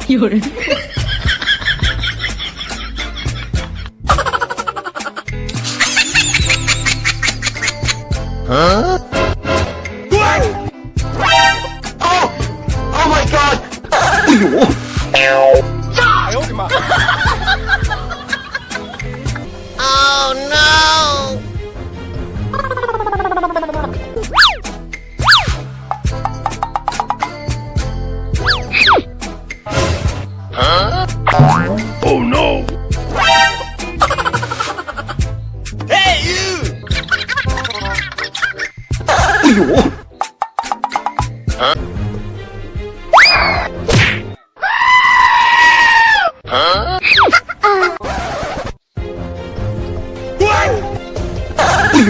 有人。Oh my god! 哎呦！哎呦我的妈！Oh no! Huh? Oh no! Hey you! 哎呦！啊啊！哎呦！